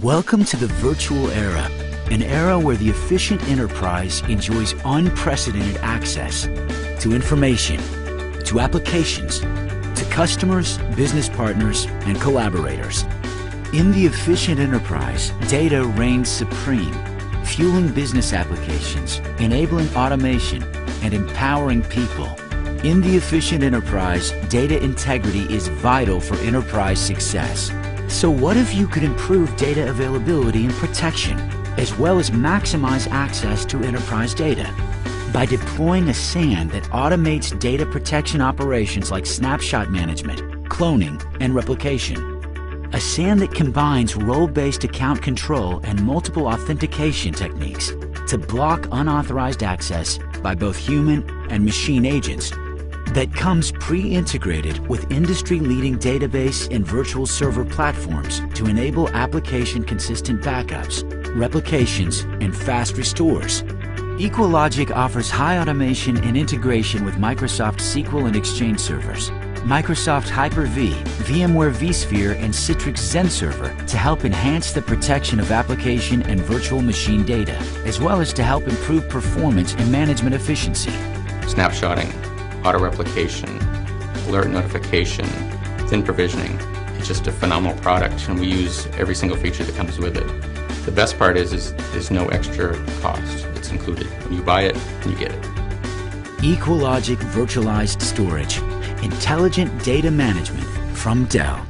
Welcome to the virtual era, an era where the efficient enterprise enjoys unprecedented access to information, to applications, to customers, business partners, and collaborators. In the efficient enterprise, data reigns supreme, fueling business applications, enabling automation, and empowering people. In the efficient enterprise, data integrity is vital for enterprise success. So what if you could improve data availability and protection, as well as maximize access to enterprise data? By deploying a SAN that automates data protection operations like snapshot management, cloning, and replication. A SAN that combines role-based account control and multiple authentication techniques to block unauthorized access by both human and machine agents. That comes pre-integrated with industry-leading database and virtual server platforms to enable application-consistent backups, replications, and fast restores. EqualLogic offers high automation and integration with Microsoft SQL and Exchange servers, Microsoft Hyper-V, VMware vSphere, and Citrix XenServer to help enhance the protection of application and virtual machine data, as well as to help improve performance and management efficiency. Snapshotting, auto-replication, alert notification, thin provisioning. It's just a phenomenal product, and we use every single feature that comes with it. The best part is there's no extra cost. It's included. When you buy it, you get it. EqualLogic Virtualized Storage. Intelligent data management from Dell.